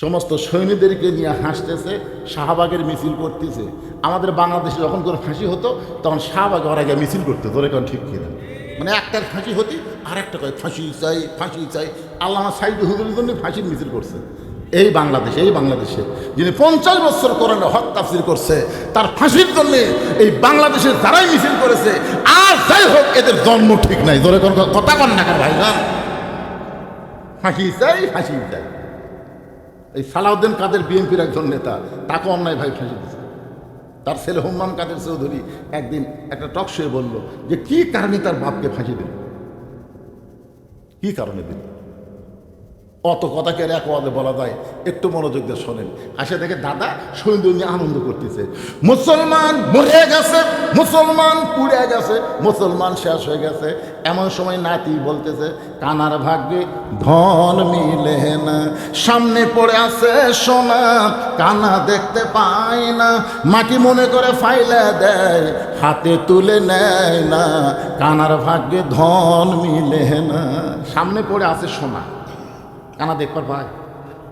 সমস্ত সৈন্যদেরকে নিয়ে হাসতেছে, শাহবাগের মিছিল করতেছে। আমাদের বাংলাদেশে যখন কোনো ফাঁসি হতো তখন শাহবাগে ওরা গিয়ে মিছিল করতে, তোর এখন ঠিক কিনা? মানে একটার ফাঁসি হতি আর একটা কয় ফাঁসি চাই ফাঁসি চাই। আল্লামা সাইদ হুজুরের জন্য ফাঁসির মিছিল করছে এই বাংলাদেশে যিনি 50 বছর কোরআনে হক তাফসীর করছে, তার ফাঁসির জন্য এই বাংলাদেশে যারাই মিছিল করেছে। আর যাই হোক, এদের জন্ম ঠিক নাই, তোর এখন কথা কন না কার ভাই না, ফাঁসি চাই ফাঁসি চাই। এই সালাউদ্দিন কাদের বিএনপির একজন নেতা, তাকে অন্যায় ভাই ফাঁসি দিচ্ছে। তার ছেলে হুম্মাম কাদের চৌধুরী একদিন একটা টক শোয়ে বলল যে কি কারণে তার বাপকে ফাঁসি দিল, কি কারণে দিল। অত কথাকে এক ওয়াদে বলা যায়, একটু মনোযোগ দিয়ে শোনেন। আসে দেখে দাদা সৈন্য নিয়ে আনন্দ করতেছে, মুসলমান মরে গেছে, মুসলমান পুড়ে গেছে, মুসলমান শেষ হয়ে গেছে। এমন সময় নাতি বলতেছে, কানার ভাগ্যে ধন মিলে না, সামনে পড়ে আছে সোনা, কানা দেখতে পায় না, মাটি মনে করে ফাইলে দেয়, হাতে তুলে নেয় না, কানার ভাগ্যে ধন মিলে না। সামনে পড়ে আছে সোনা, কানা দেখবার ভাই,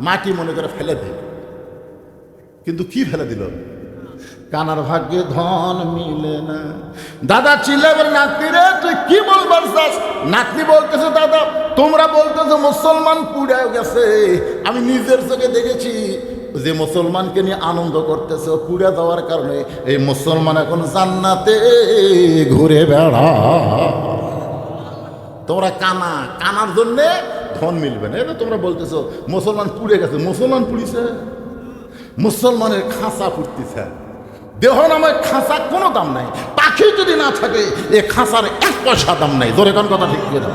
মাটি মনে করে ফেলে দেয়, কিন্তু কি ফেলে দিল? কানার ভাগ্যে ধন মিলে না। দাদা চিল্লাবার, নাতনি রে তুই কি বলবার চাস? নাতনি বলতেছে, দাদা তোমরা বলতেছো মুসলমান পুড়ে গেছে, আমি নিজের চোখে দেখেছি যে মুসলমানকে নিয়ে আনন্দ করতেছে, পুড়ে যাওয়ার কারণে এই মুসলমান এখন জান্নাতে ঘুরে বেড়া। তোমরা কানার জন্যে ধন মিলবে না, এটা তোমরা বলতেছো মুসলমান পুড়ে গেছে। মুসলমান পুড়িছে, মুসলমানের খাঁচা পুড়তেছে। দেহ নামের খাঁচা কোনো দাম নাই, পাখি যদি না থাকে এ খাঁচার 1 পয়সা দাম নাই। ধরে কোন কথা ঠিক করে দাও,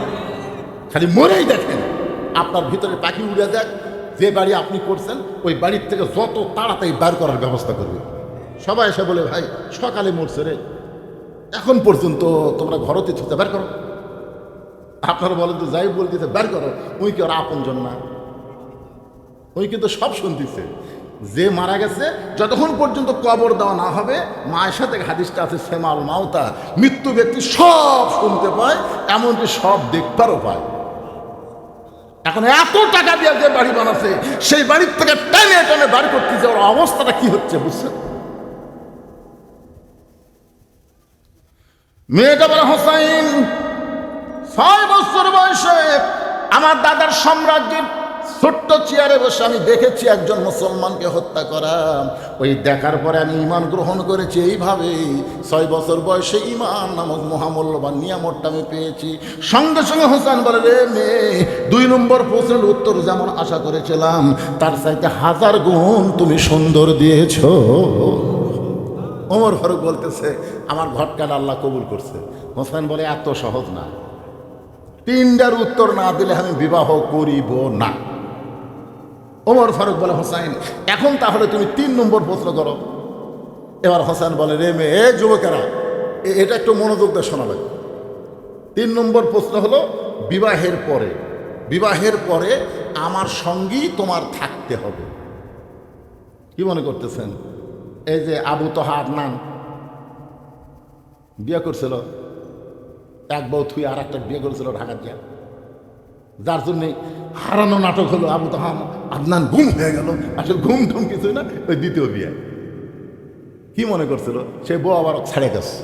খালি মরেই দেখেন আপনার ভিতরে পাখি উড়ে যাক। যে বাড়ি আপনি করছেন ওই বাড়ির থেকে যত তাড়াতাড়ি বার করার ব্যবস্থা করবে। সবাই এসে বলে, ভাই সকালে মরছে রে, এখন পর্যন্ত তোমরা ঘরতে ছুটে বের করো। আপনারা বলেন তো, যাই বলতেছে বের করো, ওই কি ওরা আপনজন না? ওই কিন্তু সব শুনতেছে। যে মারা গেছে যতক্ষণ পর্যন্ত কবর দেওয়া না হবে, মায়ের সাথে হাদিসটা আছে সেমাল মাউতা, মৃত্যু ব্যক্তি সব শুনতে পায়, এমনকি সব দেখবারও পায়। এখন এত টাকা দিয়ে যে বাড়ি বানাচ্ছে, সেই বাড়ির থেকে টেনে টেনে বাড়ি করতেছে, ওর অবস্থাটা কি হচ্ছে বুঝছেন? মেয়েটা বলে, হোসাইন 6 বছর বয়সে আমার দাদার সাম্রাজ্যের ছোট্ট চেয়ারে বসে আমি দেখেছি একজন মুসলমানকে হত্যা করা। ওই দেখার পরে আমি ঈমান গ্রহণ করেছি। এইভাবেই 6 বছর বয়সে ঈমান নামক মহামূল্যবান নিয়ামতটা আমি পেয়েছি। সঙ্গে সঙ্গে হোসেন বলে, রে মেয়ে, 2 নম্বর প্রশ্নের উত্তর যেমন আশা করেছিলাম তার চাইতে 1000 গুণ তুমি সুন্দর দিয়েছ। ওমর ফারুক বলতেছে, আমার ঘটকাটা আল্লাহ কবুল করছে। হোসেন বলে, এত সহজ না, 3টার উত্তর না দিলে আমি বিবাহ করিব না। ওমর ফারুক বলে, হোসাইন এখন তাহলে তুমি 3 নম্বর প্রশ্ন করো। এবার হোসেন বলে, রে মেয়ে যুবকেরা, এটা একটু মনোযোগ দিয়ে শোনা লাগবে। 3 নম্বর প্রশ্ন হলো, বিবাহের পরে আমার সঙ্গী তোমার থাকতে হবে। কি মনে করতেছেন? এই যে আবু তহা আদনান বিয়ে করছিল, এক বউ থুই আর একটা বিয়ে করেছিল ঢাকা দিয়া, যার জন্যে হারানো নাটক হলো। আবু তহা আদনান গুম হয়ে গেল, আসলে ঘুম টুম কিছুই না, ওই দ্বিতীয় বিয়ে। কি মনে করছিল? সে বউ আবার ছেড়ে গেছে।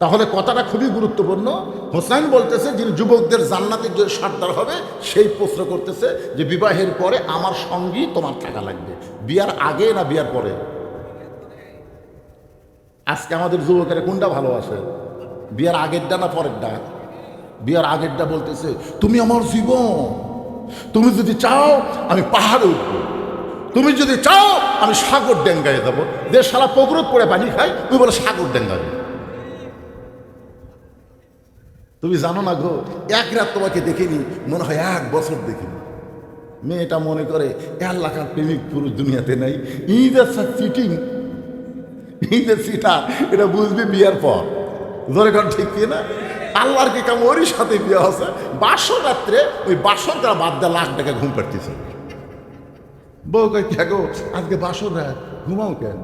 তাহলে কথাটা খুবই গুরুত্বপূর্ণ। হোসেন বলতেছে, যিনি যুবকদের জান্নাতের যে সর্দার হবে, সেই প্রশ্ন করতেছে যে বিবাহের পরে আমার সঙ্গী তোমার থাকা লাগবে। বিয়ার আগে না বিয়ার পরে? আজকে আমাদের যুবকেরা কোনটা ভালোবাসে, বিয়ার আগেরটা না পরেরটা? বিয়ার আগেরটা বলতেছে, তুমি আমার জীবন, তুমি যদি চাও আমি পাহাড়ে উঠবো, তুমি যদি চাও আমি সাগর ডেঙ্গায় যাবো। যে সারা পুকুরত পড়ে পানি খায় তুমি বলে সাগর ডেঙ্গায়। তুমি জানো না গো, 1 রাত তোমাকে দেখিনি, মনে হয় 1 বছর দেখিনি। মেয়েটা মনে করে 1 লাখার প্রেমিক পুরুষ দুনিয়াতে নাই। চিটিং, সিটার, এটা বুঝবি বিয়ার পর। ধরে কারণ ঠিক কি না? আল্লাহর কি কাম, ওরই সাথে বিয়ে হচ্ছে। বাসর রাত্রে ওই বাসর তারা বাদ দেয়, লাখ টাকা ঘুম পাড়তেছে। বউ কই, কে গো আজকে বাসর রাত, ঘুমাও কেন?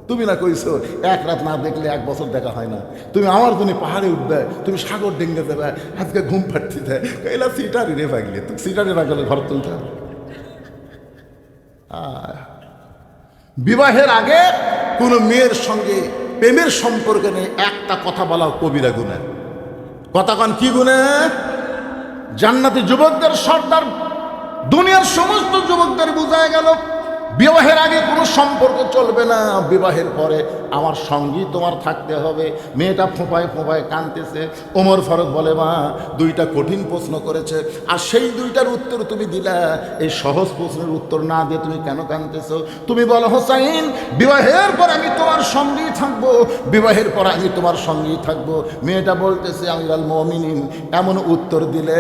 তুমি না কইছো 1 রাত না দেখলে 1 বছর দেখা হয় না, তুমি আমার জন্য পাহাড়ে উঠবে, তুমি সাগর ডেঙ্গে দেবে, আজকে ঘুম পাড়তেছে। এলা সিটারি রে পাগলি, তুই সিটারি না গেলে ঘর তুলতে। বিবাহের আগে কোনো মেয়ের সঙ্গে প্রেমের সম্পর্ক নেই, একটা কথা বলা কবিরা গুনাহ। কথা কন কি গুনাহ? জান্নাতি যুবকদের সর্দার দুনিয়ার সমস্ত যুবকদের বোঝায় গেল বিবাহের আগে কোনো সম্পর্ক চলবে না, বিবাহের পরে আমার সঙ্গী তোমার থাকতে হবে। মেয়েটা ফোঁপায় ফোঁপায় কাঁদতেছে। ওমর ফারুক বলে, মা দুইটা কঠিন প্রশ্ন করেছে আর সেই দুইটার উত্তর তুমি দিলা, এই সহজ প্রশ্নের উত্তর না দিয়ে তুমি কেন কাঁদতেছো? তুমি বলো, হোসাইন বিবাহের পর আমি তোমার সঙ্গেই থাকবো, বিবাহের পর আমি তোমার সঙ্গেই থাকবো। মেয়েটা বলতেছে, আমিরাল মুমিনিন এমন উত্তর দিলে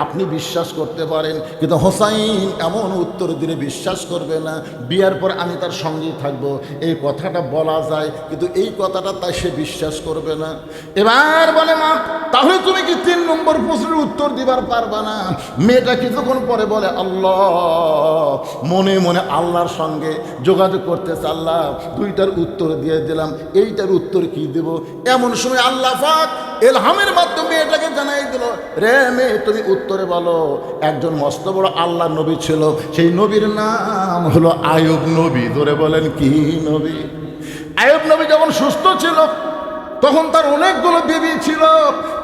আপনি বিশ্বাস করতে পারেন, কিন্তু হোসাইন এমন উত্তর দিলে বিশ্বাস করবে না, বিয়ার পর আমি তার সঙ্গেই থাকবো। এই কথাটা বলা যায়, কিন্তু এই কথাটা তাই সে বিশ্বাস করবে না। এবার বলে, মা তাহলে তুমি কি 3 নম্বর প্রশ্নের উত্তর দিবার পারবা না? মেয়েটা কিছুক্ষণ পরে বলে, আল্লাহ, মনে মনে আল্লাহর সঙ্গে যোগাযোগ করতেছে, আল্লাহ দুইটার উত্তর দিয়ে দিলাম, এইটার উত্তর কি দেব? এমন সময় আল্লাহ পাক ইলহামের মাধ্যমে এটাকে জানাই দিল, রে মেয়ে তুমি উত্তরে বলো, একজন মস্ত বড় আল্লাহ নবী ছিল, সেই নবীর নাম হলো আয়ুব নবী। ধরে বলেন কি নবী? আয়ুব নবী যখন সুস্থ ছিল তখন তার অনেকগুলো বিবি ছিল,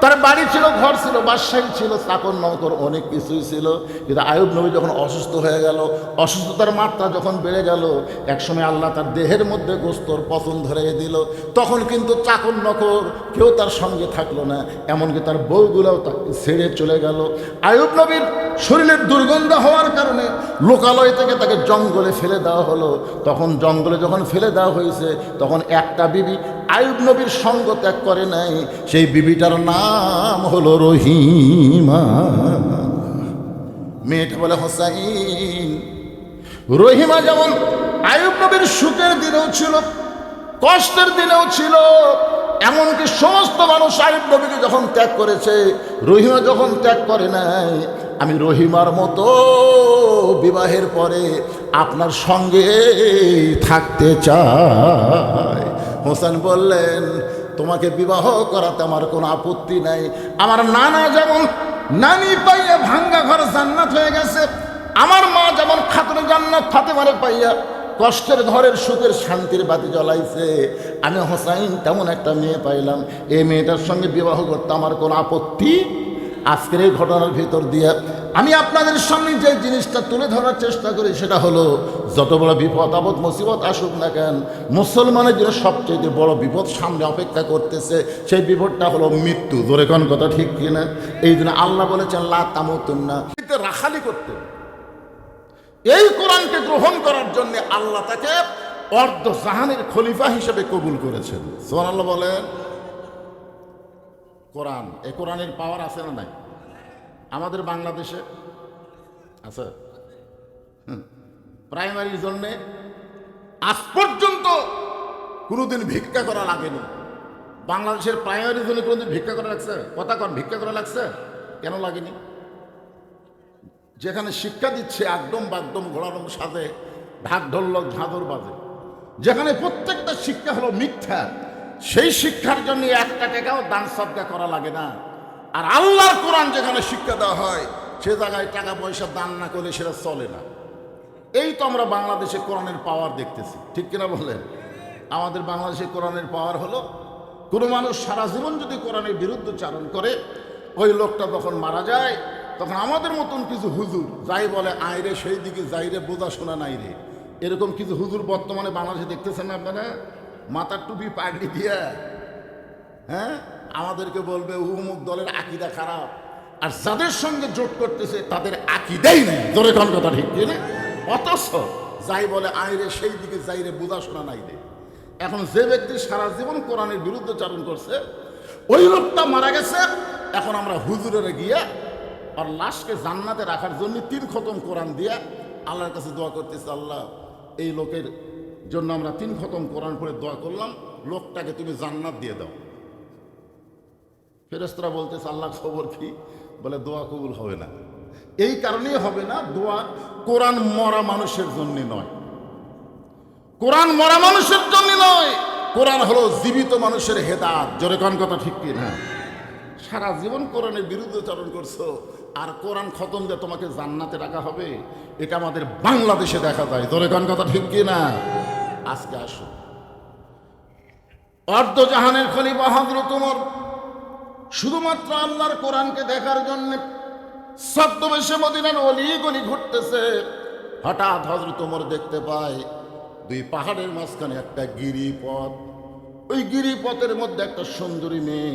তার বাড়ি ছিল, ঘর ছিল, বাদশাহী ছিল, চাকর নৌকর অনেক কিছুই ছিল। কিন্তু আয়ুব নবী যখন অসুস্থ হয়ে গেল, অসুস্থতার মাত্রা যখন বেড়ে গেল, একসময় আল্লাহ তার দেহের মধ্যে গোস্তর পচন ধরে দিল, তখন কিন্তু চাকর নৌকর কেউ তার সঙ্গে থাকলো না, এমনকি তার বউগুলোও তাকে ছেড়ে চলে গেল। আয়ুব নবীর শরীরের দুর্গন্ধ হওয়ার কারণে লোকালয় থেকে তাকে জঙ্গলে ফেলে দেওয়া হলো। তখন জঙ্গলে যখন ফেলে দেওয়া হয়েছে, তখন একটা বিবি আয়ুব নবীর সঙ্গ ত্যাগ করে নাই, সেই বিবিটার নাম হলো রহিমা। মেয়েটা বলে, হোসাইন রহিমা যেমন আয়ুব নবীর সুখের দিনেও ছিল, কষ্টের দিনেও ছিল, এমনকি সমস্ত মানুষ আয়ুব নবীকে যখন ত্যাগ করেছে, রহিমা যখন ত্যাগ করে নাই, আমি রহিমার মতো বিবাহের পরে আপনার সঙ্গে থাকতে চাই। হোসেন বললেন, তোমাকে বিবাহ করাতে আমার কোনো আপত্তি নাই। আমার নানা যেমন নানি পাইয়া ভাঙ্গা ঘর জান্নাত হয়ে গেছে, আমার মা যেমন খাতুনে জান্নাত ফাতেমারে পাইয়া কষ্টের ঘরের সুখের শান্তির বাতি জ্বলাইছে, আমি হোসাইন তেমন একটা মেয়ে পাইলাম, এই মেয়েটার সঙ্গে বিবাহ করতে আমার কোনো আপত্তি। আজকের এই ঘটনার ভিতর দিয়ে আমি আপনাদের সামনে যে জিনিসটা তুলে ধরার চেষ্টা করি, সেটা হলো, যত বড় বিপদ আপদ মুসিবত আসুক না কেন, মুসলমানের জন্য সবচেয়ে বড় বিপদ সামনে অপেক্ষা করতেছে, সেই বিপদটা হলো মৃত্যু। জোরে কোন কথা ঠিক কিনা? এই জন্য আল্লাহ বলেছেন, লা তামুতুন্না, রাখালি করতেন। এই কোরআনকে গ্রহণ করার জন্য আল্লাহ তাকে অর্ধ জাহানের খলিফা হিসেবে কবুল করেছেন। সুবহানাল্লাহ বলেন। কোরআন, এই কোরআনের পাওয়ার আছে না নাই? আমাদের বাংলাদেশে আছে। প্রাইমারির জন্যে আজ পর্যন্ত কোনোদিন ভিক্ষা করা লাগেনি। বাংলাদেশের প্রাইমারির জন্য কোনোদিন ভিক্ষা করা লাগছে? কথা কন, ভিক্ষা করা লাগছে? কেন লাগেনি? যেখানে শিক্ষা দিচ্ছে একদম বাকদম ঘোড়ারম সাজে, ঢাক ঢোলক ঝাঁদর বাজে, যেখানে প্রত্যেকটা শিক্ষা হলো মিথ্যা, সেই শিক্ষার জন্য 1 টাকাও দান সদকা করা লাগে না। আর আল্লাহর কোরআন যেখানে শিক্ষা দেওয়া হয়, সে জায়গায় টাকা পয়সা দান না করলে সেটা চলে না। এই তো আমরা বাংলাদেশে কোরআনের পাওয়ার দেখতেছি, ঠিক কিনা বললেন? আমাদের বাংলাদেশে কোরআনের পাওয়ার হলো, কোনো মানুষ সারা জীবন যদি কোরআনের বিরুদ্ধচারণ করে, ওই লোকটা যখন মারা যায়, তখন আমাদের মতন কিছু হুজুর যাই বলে, আইরে সেই দিকে যাইরে, বোঝা শোনা নাই রে, এরকম কিছু হুজুর বর্তমানে বাংলাদেশে দেখতেছেন না আপনারা? মাথার টুপি পাগড়ি দিয়া, হ্যাঁ, আমাদেরকে বলবে উমুক দলের আকীদা খারাপ, আর যাদের সঙ্গে জোট করতেছে তাদের আকীদাই নেই। জোরে কোন কথা ঠিক কিনা? অথচ যাই বলে, আইরে সেই দিকে যাইরে, বোঝা শোনা নাই রে। এখন যে ব্যক্তি সারা জীবন কোরআনের বিরুদ্ধচারণ করছে, ওই লোকটা মারা গেছে, এখন আমরা হুজুরের গিয়া আর লাশকে জান্নাতে রাখার জন্য 3 খতম কোরআন দিয়া আল্লাহর কাছে দোয়া করতেছে, আল্লাহ এই লোকের জন্য আমরা 3 খতম কোরআন পড়ে দোয়া করলাম, লোকটাকে তুমি জান্নাত দিয়ে দাও। ফেরেশতারা বলতেছে, আল্লাহ খবর কি? বলে, দোয়া কবুল হবে না। এই কারণেই হবে না, দোয়া কোরআন মরা মানুষের জন্য নয়, কোরআন মরা মানুষের জন্য নয়, কোরআন হলো জীবিত মানুষের হেদায়েত। জোরে কোন কথা ঠিক কি না? সারা জীবন কোরআনের বিরুদ্ধচারণ করছো, আর কোরআন খতম দিয়ে তোমাকে জান্নাতে রাখা হবে, এটা আমাদের বাংলাদেশে দেখা যায়। জোরে কোন কথা ঠিক কি না? আজকে আসো, অর্ধ জাহানের খলিফা হযরত ওমর শুধুমাত্র আল্লাহর কোরআনকে দেখার জন্য ছদ্মবেশে মদিনার অলি গলি ঘুরতেছে। হঠাৎ হযরত ওমর দেখতে পায় দুই পাহাড়ের মাঝখানে একটা গিরিপথ। ওই গিরিপথের মধ্যে একটা সুন্দরী মেয়ে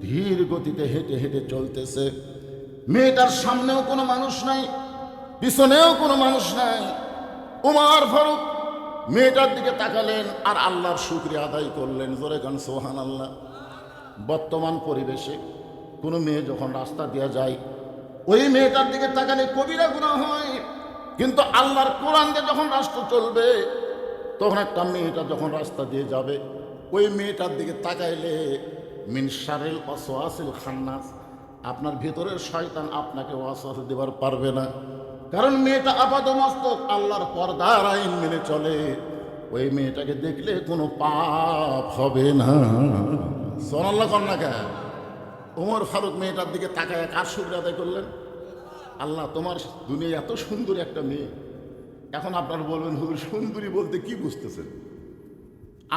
ধীর গতিতে হেঁটে হেঁটে চলতেছে। মেয়েটার সামনেও কোনো মানুষ নাই, পিছনেও কোনো মানুষ নাই। ওমর ফারুক মেয়েটার দিকে তাকালেন আর আল্লাহর শুকরিয়া আদায় করলেন। জোরে গান সুবহানাল্লাহ। বর্তমান পরিবেশে কোনো মেয়ে যখন রাস্তা দিয়ে যায়, ওই মেয়েটার দিকে তাকালে কবিরা গুনাহ হয়, কিন্তু আল্লাহর কোরআন দিয়ে যখন রাষ্ট্র চলবে, তখন একটা মেয়েটা যখন রাস্তা দিয়ে যাবে, ওই মেয়েটার দিকে তাকাইলে মিন শারিল ওয়াসওয়াসিল খান্নাস, আপনার ভিতরের শয়তান আপনাকে ওয়াসওয়াসা দেবার পারবে না। কারণ মেয়েটা আপাদমস্তক আল্লাহর পর্দার আইন মেনে চলে। ওই মেয়েটাকে দেখলে কোনো পাপ হবে না। সুবহানাল্লাহ কন্যা কে ওমর ফারুক মেয়েটার দিকে তাকায় কার শুকরিয়া আদায় করলেন? আল্লাহ, তোমার দুনিয়ায় এত সুন্দর একটা মেয়ে। এখন আপনারা বলবেন, হুজুর সুন্দরী বলতে কি বুঝতেছেন?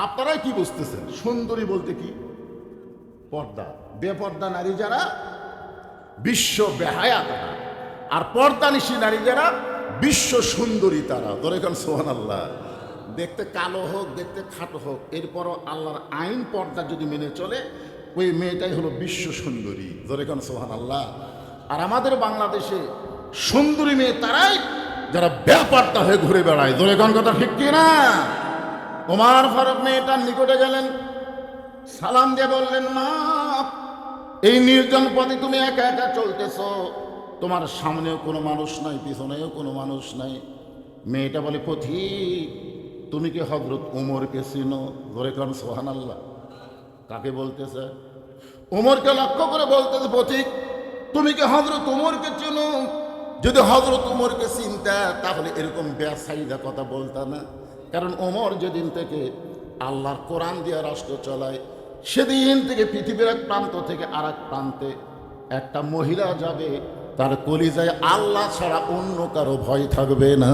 আপনারাই কি বুঝতেছেন সুন্দরী বলতে? কি পর্দা। বেপর্দা নারী যারা বিশ্ব বেহায়া তারা, আর পর্দানিশী নারী যারা বিশ্ব সুন্দরী তারা। ধরে কারণ সুবহানাল্লাহ। দেখতে কালো হোক, দেখতে খাটো হোক, এরপরও আল্লাহর আইন পর্দা যদি মেনে চলে, ওই মেয়েটাই হলো বিশ্ব সুন্দরী। ধরে কারণ সুবহানাল্লাহ। আর আমাদের বাংলাদেশে সুন্দরী মেয়ে তারাই যারা বেপর্দা হয়ে ঘুরে বেড়ায়। ধরে কারণ কথা ঠিক কিনা? ওমর ফারুক মেয়েটার নিকটে গেলেন, সালাম দিয়ে বললেন, মা, এই নির্জন পথে তুমি একা একা চলতেছ, তোমার সামনেও কোনো মানুষ নাই, পিছনেও কোনো মানুষ নাই। মেয়েটা বলে, পথিক, তুমি কি হযরত ওমরকে চিনো? ধরে কারণ সুবহানাল্লাহ। কাকে বলতেছে? ওমরকে লক্ষ্য করে বলতেছে, পথিক, তুমি কি হযরত ওমরকে চিনো? যদি হযরত ওমরকে চিনতা তাহলে এরকম বেসাইদা কথা বলতা না। কারণ ওমর যেদিন থেকে আল্লাহর কোরআন দিয়ে রাষ্ট্র চালায়, সেদিন থেকে পৃথিবীর এক প্রান্ত থেকে আর এক প্রান্তে একটা মহিলা যাবে, তার কলিজায় আল্লাহ ছাড়া অন্য কারো ভয় থাকবে না।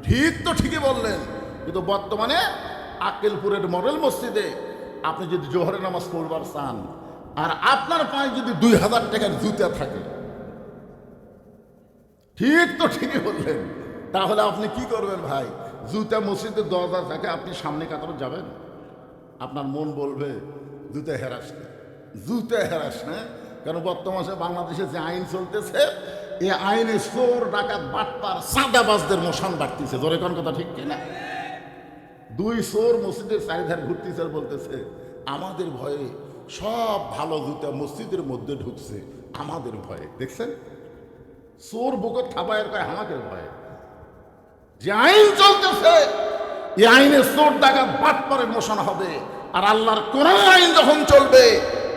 ঠিক তো ঠিকই বললেন। কিন্তু বর্তমানে আক্কেলপুরের মডেল মসজিদে আপনি যদি জোহরের নামাজ পড়বার চান, আর আপনার পায়ে যদি 2000 টাকার জুতা থাকে, ঠিক তো ঠিকই বললেন, তাহলে আপনি কি করবেন ভাই? জুতা মসজিদে 10,000 থাকে, আপনি সামনে কাতারে যাবেন? আপনার মন বলবে জুতা হেরাস না, জুতা হেরাস না। কারণ বর্তমানে বাংলাদেশে যে আইন চলতেছে, এই আইনে চোর, ডাকাত, বাটপার, চাঁদাবাজদের মোশন বাড়তেছে। ধরে কোন কথা ঠিক কিনা? 2 চোর মসজিদের চারিধার ঘুরতেছে আর বলতেছে, আমাদের ভয়ে সব ভালো জুতা মসজিদের মধ্যে ঢুকছে, আমাদের ভয়ে। দেখছেন, চোর বুকে থাবায়ের কয় আমাদের ভয়ে। যে আইন চলতেছে, এই আইনে চোর, ডাকাত, বাটপারের মোশন হবে। আর আল্লাহর কোরআন আইন যখন চলবে,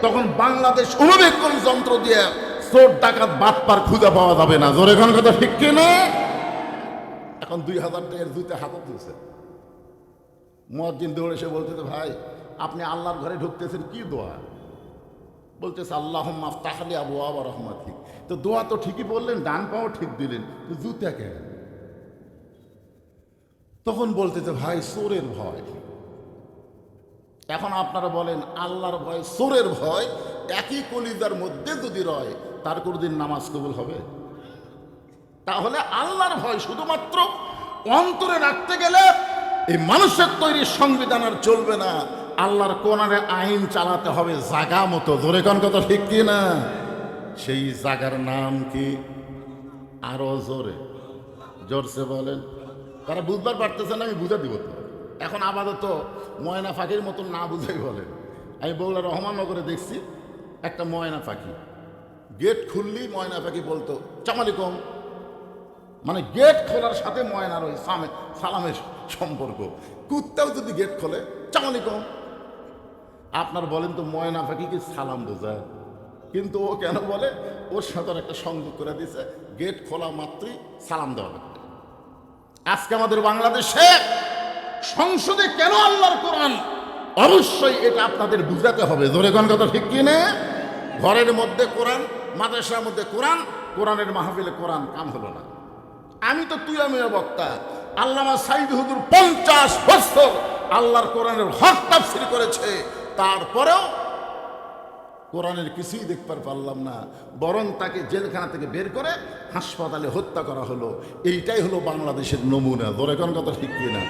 তখন বাংলাদেশ অনুবেক্ষণ যন্ত্র দিয়ে চোর, ডাকাত, বাটপার খুঁজে পাওয়া যাবে না। জোরে কোন কথা ঠিক কিনা? এখন 2000 টাকার জুতা হাতে তুলছে। মুয়াজ্জিন দৌড়ে এসে বলতেছে, ভাই, আপনি আল্লাহর ঘরে ঢুকতেছেন, কি দোয়া? বলতেছে, আল্লাহুম্মা আফতাহ লি আবওয়াব রাহমাতিক। তো দোয়া তো ঠিকই বললেন, ডান পাও ঠিক দিলেন, তো জুতা কেন? তখন বলতেছে, ভাই, চোরের ভয়। এখন আপনারা বলেন, আল্লাহর ভয়, চোরের ভয় একই কলিজার মধ্যে যদি রয়, তার কোনদিন নামাজ কবুল হবে? তাহলে আল্লাহর ভয় শুধুমাত্র অন্তরে রাখতে গেলে এই মানুষের তৈরি সংবিধান আর চলবে না। আল্লাহর কোরআনের আইন চালাতে হবে জাগা মতো। জোরে কোন কথা ঠিক কি না? সেই জাগার নাম কি? আরো জোরে, জোরসে বলেন। তারা বুঝবার পারতেছে না, আমি বুঝা দিব তো। এখন আপাতত ময়না পাখির মতন না বুঝাই বলেন। আমি বগুড়া রহমাননগরে দেখছি একটা ময়না পাখি, গেট খুললেই ময়না পাখি বলতো সালামালাইকুম। মানে গেট খোলার সাথে ময়নার ওই সালামের সম্পর্ক। কুত্তাও যদি গেট খোলে সালামালাইকুম। আপনার বলেন তো, ময়না পাখি কি সালাম বোঝায়? কিন্তু ও কেন বলে? ওর সাথে একটা সংযোগ করে দিয়েছে, গেট খোলা মাত্রই সালাম দেওয়া লাগবে। আজকে আমাদের বাংলাদেশে সংসদে কেন আল্লাহর কোরআন? অবশ্যই এটা আপনাদের বুঝাতে হবে। জোরে কোন কথা ঠিক কিনা? ঘরের মধ্যে কোরআন, মাদ্রাসার মধ্যে কোরআন, কোরআনের মাহফিলে কোরআন কাম হলো না। আমি তো তুই আমি বক্তা, আল্লামা সাইদ হুজুর 50 বছর আল্লাহর কোরআনের হক তাফসীর করেছে, তারপরেও কোরআনের কিছুই দেখতে পারলাম না, বরং তাকে জেলখানা থেকে বের করে হাসপাতালে হত্যা করা হলো। এইটাই হলো বাংলাদেশের নমুনা। ধরে কোন কথা ঠিক কিনা?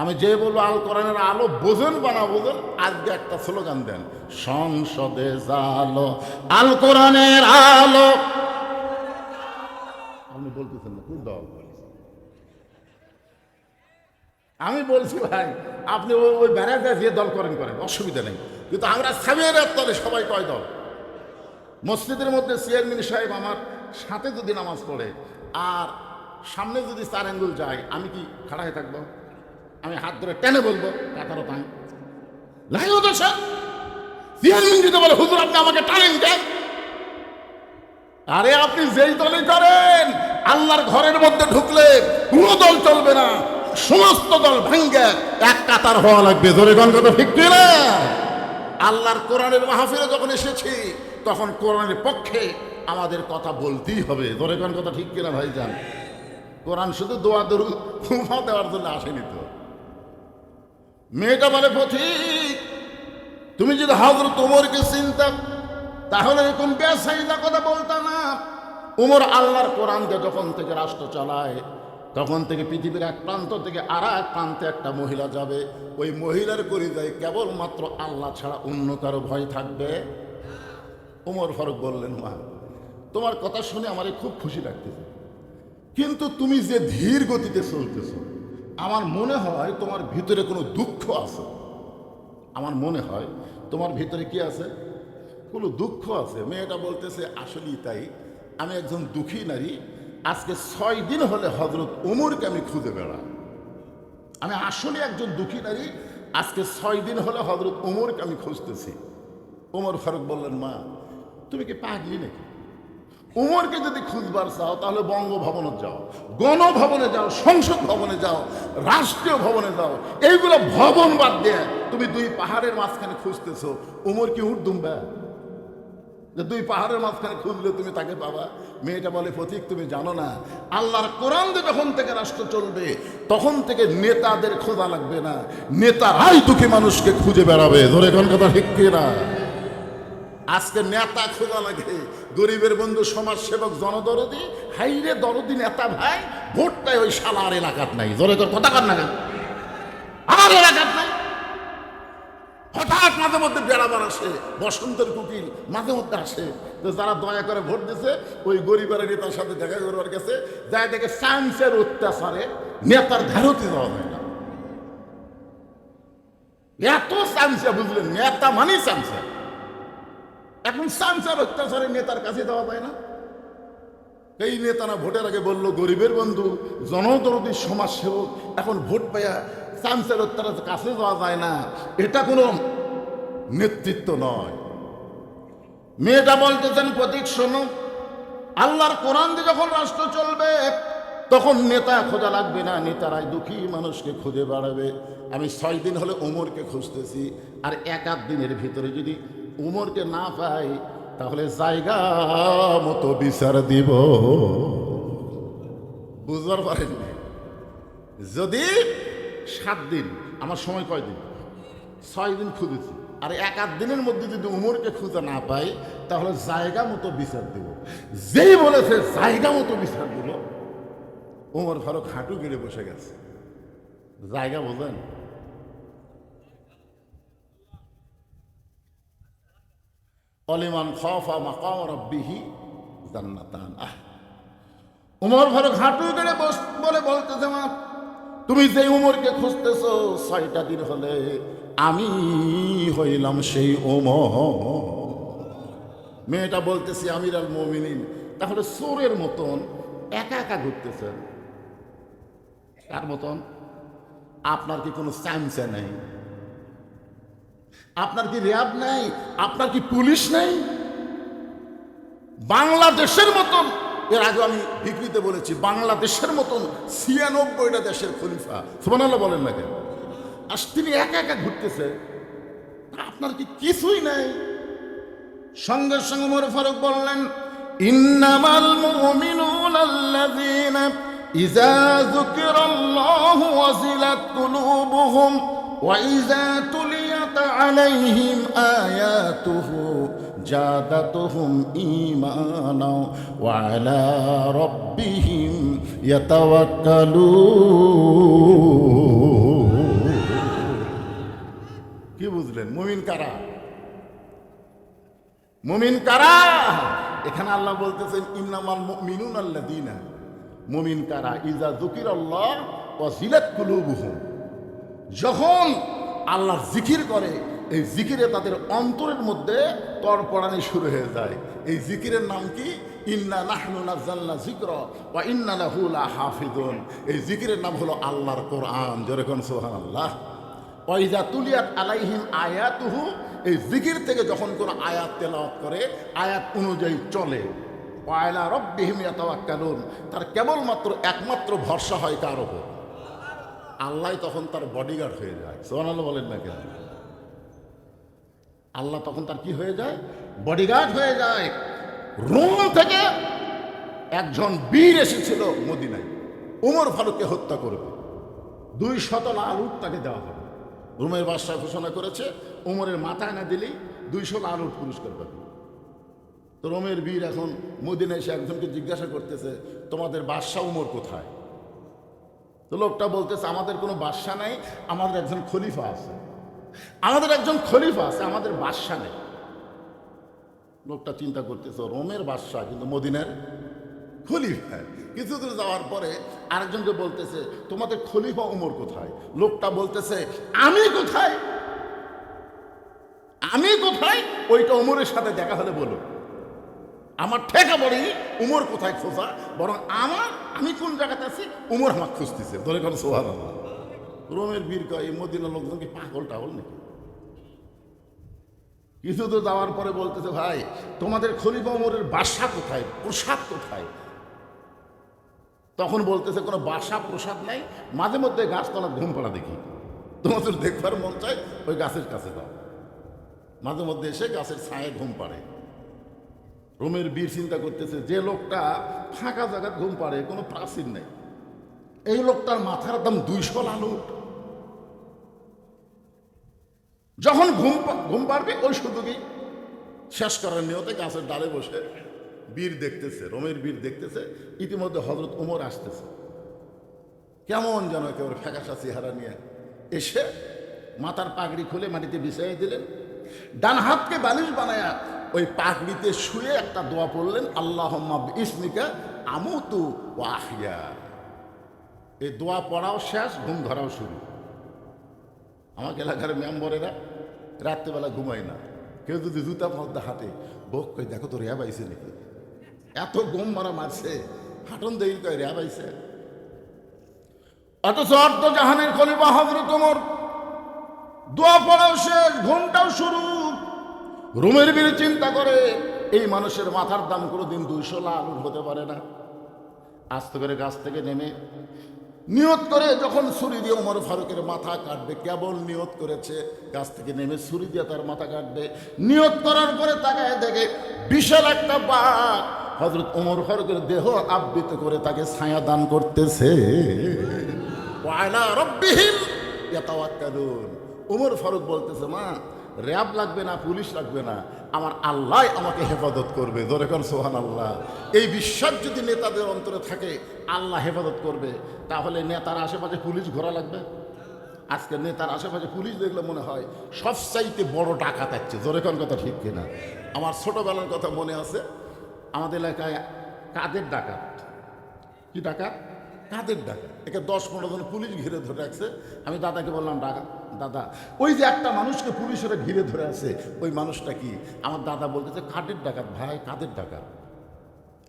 আমি যে বলবো আল কোরআনের আলো বোঝেন বা না বোঝেন, আজকে একটা স্লোগান দেন, সংসদে জালো আল কোরআনের আলো। আপনি বলতেছেন না খুব দল, আমি বলছি ভাই আপনি ওই বেড়াতে যে দল করেন অসুবিধা নেই, কিন্তু আমরা সাবিয়ার তলে সবাই কয় দল। মসজিদের মধ্যে চেয়ারম্যান সাহেব আমার সাথে যদি নামাজ পড়ে আর সামনে যদি 4 আঙ্গুল যায়, আমি কি খাড়া হয়ে থাকবো? আমি হাত ধরে টেনে বলবো কাতারও টান লাইও তো স্যার। চেয়ারম্যান যদি বলে হুজুর আপনি আমাকে টানেন কেন? আরে আপনি যেই দলই করেন, আল্লাহর ঘরের মধ্যে ঢুকলে কোনো দল চলবে না, সমস্ত দল ভাঙ্গে এক কাতার হওয়া লাগবে। ধরে কোন কথা ঠিক না? আল্লাহর কোরআনের মাহফিলে যখন এসেছি তখন কোরআনের পক্ষে আমাদের কথা বলতেই হবে। ধরে কোন কথা ঠিক কিনা ভাইজান? কোরআন শুধু দোয়া দরুদ ফুফা দেওয়ার জন্য আসেনি তো। মেয়েটা বলে পথিক, তুমি যদি হযরত ওমরকে চিনতাম তাহলে এরকম বেসাইদা কথা বলতা না। ওমর আল্লাহর কোরআনকে যখন থেকে রাষ্ট্র চালায়, তখন থেকে পৃথিবীর এক প্রান্ত থেকে আর এক প্রান্তে একটা মহিলা যাবে, ওই মহিলার কলিজায় কেবলমাত্র আল্লাহ ছাড়া অন্য কারো ভয় থাকবে। ওমর ফারুক বললেন, মা তোমার কথা শুনে আমার খুব খুশি লাগতেছে, কিন্তু তুমি যে ধীর গতিতে চলতেছ, আমার মনে হয় তোমার ভিতরে কোনো দুঃখ আছে। আমার মনে হয় তোমার ভিতরে কি আছে? কোনো দুঃখ আছে। মেয়েটা বলতেছে, আসলেই তাই, আমি একজন দুঃখী নারী। আজকে 6 দিন হলে হযরত ওমরকে আমি খুঁজে বেড়াই। আমি আসলে একজন দুঃখী নারী, আজকে 6 দিন হলে হযরত ওমরকে আমি খুঁজতেছি। ওমর ফারুক বললেন, মা তুমি কি পাগলি নাকি? ওমরকে যদি খুঁজবার চাও তাহলে বঙ্গভবনে যাও, গণভবনে যাও, সংসদ ভবনে যাও, রাষ্ট্রীয় ভবনে যাও। এইগুলো ভবন বাদ দিয়ে তুমি 2 পাহাড়ের মাঝখানে খুঁজতেছো। ওমর কি উঠ দুম্বা যে 2 পাহাড়ের মাঝখানে খুঁজলে তুমি তাকে পাবা? মেয়েটা বলে, পথিক তুমি জানো না, আল্লাহর কোরআন দিয়ে যখন থেকে রাষ্ট্র চলবে তখন থেকে নেতাদের খোঁজা লাগবে না, নেতারাই দুঃখী মানুষকে খুঁজে বেড়াবে। ধরে কোন কথা ঠিক কিনা? আজকে নেতা খোঁজা লাগে, গরিবের বন্ধু, সমাজ সেবক, জনদরদি, হাইরে দরদি নেতা ভাই, ভোটটাই ওই শালার এলাকার নাই। ধরে তোর কথা কর না কেন? আমার এলাকার নাই। হঠাৎ মাঝে মধ্যে বেড়াবার আসে, বসন্তের কুকিল মাঝে মধ্যে আসে, তো যারা দয়া করে ভোট দিছে ওই গরিবের নেতার সাথে দেখা করবার গেছে, যাই দেখে চান্সের অত্যাচারে নেতার ধারতে যাওয়া যায় না। এত চান্সে, বুঝলেন? নেতা মানে চান্সে। এখন চান্সের অত্যাচারে নেতার কাছে দেওয়া যায় না। এই নেতারা ভোটের আগে বললো গরিবের বন্ধু, জনদরদি, সমাজ সেবক, এখন ভোট পাইয়া চান্সের অত্যাচারের কাছে যাওয়া যায় না। এটা কোনো নেতৃত্ব নয়। মেয়েটা বলতেছেন, প্রতীক শোনো, আল্লাহর কোরআন দিয়ে যখন রাষ্ট্র চলবে তখন নেতা খোঁজা লাগবে না, নেতারাই দুঃখী মানুষকে খুঁজে বেড়াবে। আমি 6 দিন হলে ওমরকে খুঁজতেছি, আর 1-8 দিনের ভিতরে যদি ওমরকে না পাই তাহলে জায়গা মতো বিচার দিব। বুঝবার পারেন? যদি 7 দিন, আমার সময় কয় দিন? 6 দিন খুঁজেছি, আর 1-8 দিনের মধ্যে যদি ওমরকে খুঁজে না পাই তাহলে জায়গা মতো বিচার দেব। যেই বলেছে জায়গা মতো বিচার দেব, ওমর ফারুক হাঁটু গেড়ে বসে গেছে। জায়গা বোঝেন? অলিমান খাফা মাকাম রাব্বিহি জান্নাতান। ওমর ফারুক হাঁটু গেড়ে বলে বলতেছে, মা তুমি যে ওমরকে খুঁজতেছো 6টা দিন হলে আমি হইলাম সেই ওমর। মেয়েটা বলতেছি, আমির আল মুমিনিন তাহলে চোরের মতন একা একা ঘুরতেছেন? কার মতন? আপনার কি কোনো চামচা নেই? আপনার কি র্যাব নাই? আপনার কি পুলিশ নেই? বাংলাদেশের মতন, এর আগে আমি বিক্রিতে বলেছি, বাংলাদেশের মতন 96টা দেশের খলিফা, সুবহানাল্লাহ বলেন না কেন? আর তিনি একা একা ঘুরতেছে, আপনার কি কিছুই নাই? সঙ্গে সঙ্গে ওমর ফারুক বললেন, ইন্নামাল মুমিনুনা আল্লাযীনা ইযা যুকিরাল্লাহু ওয়াজিলাত কুলুবুহুম ওয়া ইযা তুলিয়াত আলাইহিম আয়াতুহু জাদাতুহুম ঈমানা ওয়া আলা রাব্বিহিম ইয়াতাওয়াক্কালুন। কি বুঝলেন? মুমিন কারা? মুমিন কারা? এখানে আল্লাহ বলতেছেন ইন্নামাল মুমিনুনা আল্লাযীনা, মুমিন কারা? ইযা যুকিরাল্লাহ ওয়াজিলাত কুলুবুহুম, যখন আল্লাহর জিকির করে এই জিকিরে তাদের অন্তরের মধ্যে তড়পড়ানি শুরু হয়ে যায়। এই জিকিরের নাম কি? ইন্না নাহনু নাযালনা যিকরা ওয়া ইন্না লাহু লাহাফিজুন। এই জিকিরের নাম হলো আল্লাহর কোরআন। জোরে কোন সুবহানাল্লাহ। ওয়া ইযা তুলিয়াত আলাইহিম আয়াতুহু, এই জিকির থেকে যখন কোন আয়াত তেলাওয়াত করে, আয়াত অনুযায়ী চলে, ওয়া আলা রাব্বিহিম ইয়াতাওয়াক্কালুন, তার কেবলমাত্র একমাত্র ভরসা হয় কার উপর? আল্লাহ তখন তার বডিগার্ড হয়ে যায়। সুবহানাল্লাহ বলেন না কেন? আল্লাহ তখন তার কি হয়ে যায়? বডিগার্ড হয়ে যায়। রোম থেকে একজন বীর এসেছিল মদিনায়, ওমর ফারুককে হত্যা করবে, 200 লাল উট তাকে দেওয়া হবে। রোমের বাদশাহ ঘোষণা করেছে ওমরের মাথায় না দিলেই 200 লাল উট পুরস্কার পাবে। তো রোমের বীর এখন মদিনায় এসে একজনকে জিজ্ঞাসা করতেছে, তোমাদের বাদশাহ ওমর কোথায়? তো লোকটা বলতেছে, আমাদের কোনো বাদশাহ নাই, আমাদের একজন খলিফা আছে। আমাদের একজন খলিফা আছে, আমাদের বাদশাহ নেই। লোকটা চিন্তা করতেছে, রোমের বাদশাহ কিন্তু মদিনার খলিফা। কিছু দূর যাওয়ার পরে আরেকজনকে বলতেছে, তোমাদের খলিফা ওমর কোথায়? লোকটা বলতেছে, আমি কোথায়? আমি কোথায়? ওইটা ওমরের সাথে দেখা হলে বলো। আমার ঠেকা পড়ি উমর কোথায় খোঁজা, বরং আমি কোন জায়গাতে আছি উমর আমার খুঁজতেছে। ধরে কোন সুবহানাল্লাহ। রোমের বীর কয়, মদিনার লোকজন কি পাগল টাগল নাকি? কিছু তো যাওয়ার পরে বলতেছে, ভাই তোমাদের খলিফা উমরের বাসা কোথায়, প্রসাদ কোথায়? তখন বলতেছে, কোনো বাসা প্রসাদ নাই, মাঝে মধ্যে গাছতলা ঘুম পাড়া দেখি, তোমাদের দেখবার মন চায় ওই গাছের কাছে যাও। মাঝে মধ্যে এসে গাছের ছায়ে ঘুম পাড়ে। রোমের বীর চিন্তা করতেছে, যে লোকটা ফাঁকা জায়গায় ঘুম পাড়ে, কোনো প্রাচীর নেই, এই লোকটার মাথার দাম 200 লাল উট। যখন ঘুম পাড়বে ওই সুযোগই শেষ করার নিয়তে গাছের ডালে বসে বীর দেখতেছে, রোমের বীর দেখতেছে। ইতিমধ্যে হযরত ওমর আসতেছে, কেমন যেন একেবারে ফ্যাকাশা চেহারা নিয়ে এসে মাথার পাগড়ি খুলে মাটিতে বিছাইয়ে দিলেন, ডান হাতকে বালিশ বানায়া ওই পাগড়িতে শুয়ে একটা দোয়া পড়লেন, আল্লাহুম্মা বিইসমিকা আমুতু ওয়া আহইয়া। এই দোয়া পড়াও শেষ, ঘুম ধরাও শুরু। আমাকে এলাকার মেম্বরেরা রাত্রেবেলা ঘুমায় না, কেউ যদি জুতা পর্দা হাঁটে, বোক কই দেখো তো র্যাব আইছে নাকি, এত ঘুম মারা মারছে, হাঁটন দেই কয় র্যাব আইছে। অথচ অর্ধ জাহানের খলিফা হযরত ওমর, দোয়া পড়াও শেষ, ঘুমটাও শুরু। রোমের বীর চিন্তা করে, এই মানুষের মাথার দাম কোনোদিন 200 লাল উট হতে পারে না। আস্তে করে গাছ থেকে নেমে নিয়ত করে যখন ছুরি দিয়ে ওমর ফারুকের মাথা কাটবে, কেবল নিয়ত করেছে, গাছ থেকে নেমে ছুরি দিয়ে তার মাথা কাটবে। নিয়ত করার পরে তাকায় দেখে বিশাল একটা বাঘ হযরত ওমর ফারুকের দেহ আবৃত করে তাকে ছায়া দান করতেছে। ওয়া আলা রাব্বিহিম ইয়াতাওয়াক্কালুন। ওমর ফারুক বলতেছে, মা র্যাব লাগবে না, পুলিশ লাগবে না, আমার আল্লাহ আমাকে হেফাজত করবে। ধরে কোন সুবহানাল্লাহ। এই বিশ্বাস যদি নেতাদের অন্তরে থাকে আল্লাহ হেফাজত করবে, তাহলে নেতার আশেপাশে পুলিশ ঘোরা লাগবে? আজকে নেতার আশেপাশে পুলিশ দেখলে মনে হয় সবচাইতে বড় ডাকাত আছে। ধরে কোন কথা ঠিক কিনা? আমার ছোটবেলার কথা মনে আছে, আমাদের এলাকায় কাদের ডাকাত, কি ডাকাত, কাদের ডাকাত, একে 10-15 জন পুলিশ ঘিরে ধরে রাখছে। আমি দাদাকে বললাম, দাদা ওই যে একটা মানুষকে পুলিশেরা ঘিরে ধরে আছে, ওই মানুষটা কি? আমার দাদা বলতেছে, কাদের ডাকাত ভাই, কাদের ডাকাত।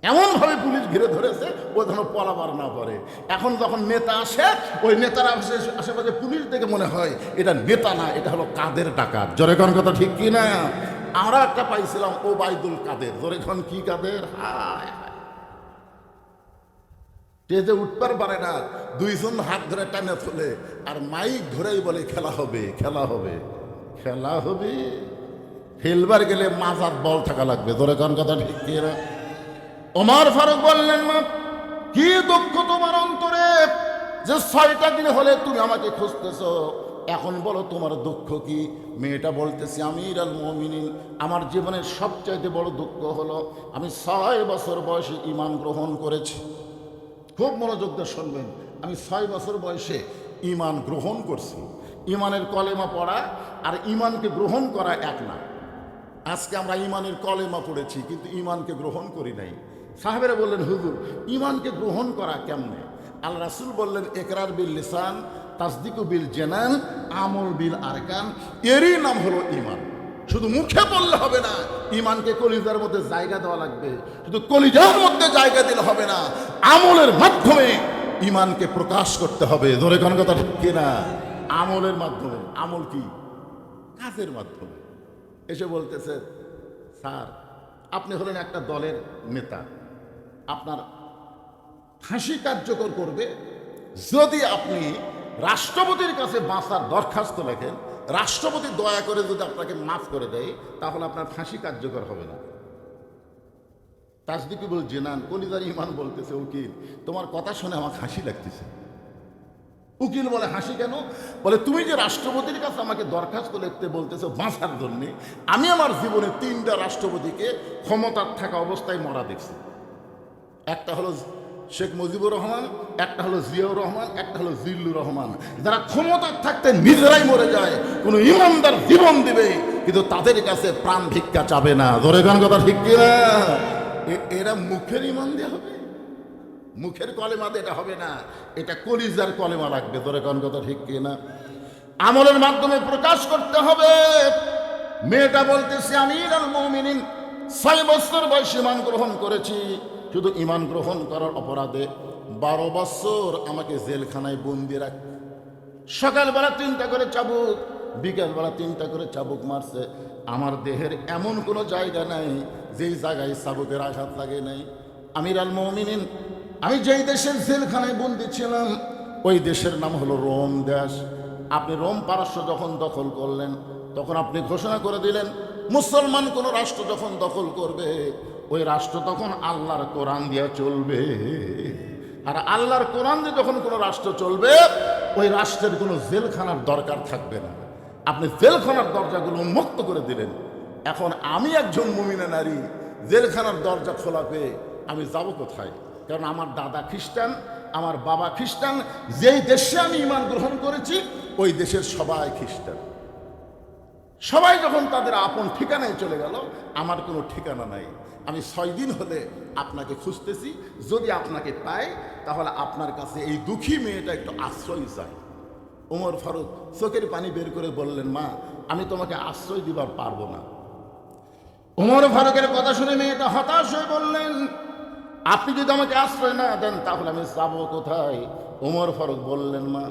এমনভাবে পুলিশ ঘিরে ধরেছে ও যেন পলাবার না পারে। এখন যখন নেতা আসে, ওই নেতার আশেপাশে পুলিশ দেখে মনে হয় এটা নেতা না, এটা হলো কাদের ডাকাত। জোরে কোন কথা ঠিক কি না? আমরা একটা পাইছিলাম ওবায়দুল কাদের। জোরে কোন কি কাদের? হায় স্টেজে উঠবার পারে না, 2 জন হাত ধরে টানে তোলে আর মাইক ধরেই বলে খেলা হবে, খেলা হবে, খেলা হবে। খেলবার গেলে মাজার বল থাকা লাগবে, ধরে কোন কথা ঠিক কি না? ওমর ফারুক বললেন, মা কি দুঃখ তোমার অন্তরে যে 6টা দিন হলে তুমি আমাকে খুঁজতেছ, এখন বলো তোমার দুঃখ কি? মেয়েটা বলতেছে, আমিরুল মুমিনিন, আমার জীবনের সবচাইতে বড় দুঃখ হলো আমি 6 বছর বয়সে ঈমান গ্রহণ করেছি। খুব মনোযোগ দিয়ে শুনবেন, আমি 6 বছর বয়সে ঈমান গ্রহণ করছি। ঈমানের কলেমা পড়া আর ঈমানকে গ্রহণ করা এক না। আজকে আমরা ঈমানের কলেমা পড়েছি কিন্তু ঈমানকে গ্রহণ করি নাই। সাহাবেরা বললেন, হুজুর ঈমানকে গ্রহণ করা কেমনে? আল্লাহ রাসূল বললেন, ইকরার বিল লিসান, তাসদিকু বিল জানান, আমল বিল আরকান, এরই নাম হলো ঈমান। শুধু মুখে বললে হবে না, ঈমানকে কলিজার মধ্যে জায়গা দেওয়া লাগবে। শুধু কলিজার মধ্যে জায়গা দিলে হবে না, আমলের মাধ্যমে ঈমানকে প্রকাশ করতে হবে। ধরে কোন কথা ঠিক কিনা? আমলের মাধ্যমে। আমল কি? কাজের মাধ্যমে। এসে বলতেছে, স্যার আপনি হলেন একটা দলের নেতা, আপনার ফাঁসি কার্যকর করবে যদি আপনি রাষ্ট্রপতির কাছে বাঁচার দরখাস্ত লেখেন, রাষ্ট্রপতি দয়া করে যদি আপনাকে মাফ করে দেয় তাহলে আপনার ফাঁসি কার্যকর হবে না। তাসদিকুল জিনান, কলিজার ঈমান বলতেছে, উকিল তোমার কথা শুনে আমার হাসি লাগতেছে। উকিল বলে, হাসি কেন? বলে, তুমি যে রাষ্ট্রপতির কাছে আমাকে দরখাস্ত লিখতে বলতেছো বাঁচার জন্য, আমি আমার জীবনে 3টা রাষ্ট্রপতিকে ক্ষমতার থাকা অবস্থায় মরা দেখছি। একটা হলো শেখ মুজিবুর রহমান, একটা হলো জিয়াউর রহমান, একটা হলো জিল্লুর রহমান। যারা ক্ষমতার থাকতে নিজেরাই মরে যায়, কোনো ইমানদার জীবন দিবে কিন্তু তাদের কাছে প্রাণ ভিক্ষা চাবে না। ধরে গান কথা ঠিক কিনা? এরা মুখের ঈমান দেওয়া হবে, মুখের কলেমা এটা হবে না, এটা কলিজার কলেমা লাগবে। ধরে কোন কথা ঠিক কিনা? আমলের মাধ্যমে প্রকাশ করতে হবে। মেয়েটা বলতেছে, আমিরুল মুমিনিন 6 বছর বয়সে ঈমান গ্রহণ করেছি। শুধু ঈমান গ্রহণ করার অপরাধে 12 বছর আমাকে জেলখানায় বন্দি রাখ। সকালবেলা 3টা করে চাবুক, বিকালবেলা 3টা করে চাবুক মারছে। আমার দেহের এমন কোনো জায়গা নাই যেই জায়গায় চাবুকের আঘাত লাগে নাই। আমিরুল মুমিনিন, আমি যেই দেশের জেলখানায় বন্দি ছিলাম ওই দেশের নাম হলো রোম দেশ। আপনি রোম পারস্য যখন দখল করলেন তখন আপনি ঘোষণা করে দিলেন, মুসলমান কোন রাষ্ট্র যখন দখল করবে ওই রাষ্ট্র তখন আল্লাহর কোরআন দিয়ে চলবে। আর আল্লাহর কোরআন দিয়ে যখন কোনো রাষ্ট্র চলবে ওই রাষ্ট্রের কোনো জেলখানার দরকার থাকবে না। আপনি জেলখানার দরজাগুলো উন্মুক্ত করে দিলেন। এখন আমি একজন মুমিনা নারী, জেলখানার দরজা খোলা পেয়ে আমি যাব কোথায়? কারণ আমার দাদা খ্রিস্টান, আমার বাবা খ্রিস্টান, যেই দেশে আমি ঈমান গ্রহণ করেছি ওই দেশের সবাই খ্রিস্টান। সবাই যখন তাদের আপন ঠিকানায় চলে গেল, আমার কোনো ঠিকানা নাই। আমি 6 দিন হলে আপনাকে খুঁজতেছি, যদি আপনাকে পাই তাহলে আপনার কাছে এই দুঃখী মেয়েটা একটু আশ্রয় চাই। ওমর ফারুক চোখের পানি বের করে বললেন, মা আমি তোমাকে আশ্রয় দিবার পারবো না। ওমর ফারুকের কথা শুনে মেয়েটা হতাশ হয়ে বললেন, আপনি যদি আমাকে আশ্রয় না দেন তাহলে আমি যাবো কোথায়? ওমর ফারুক বললেন, মা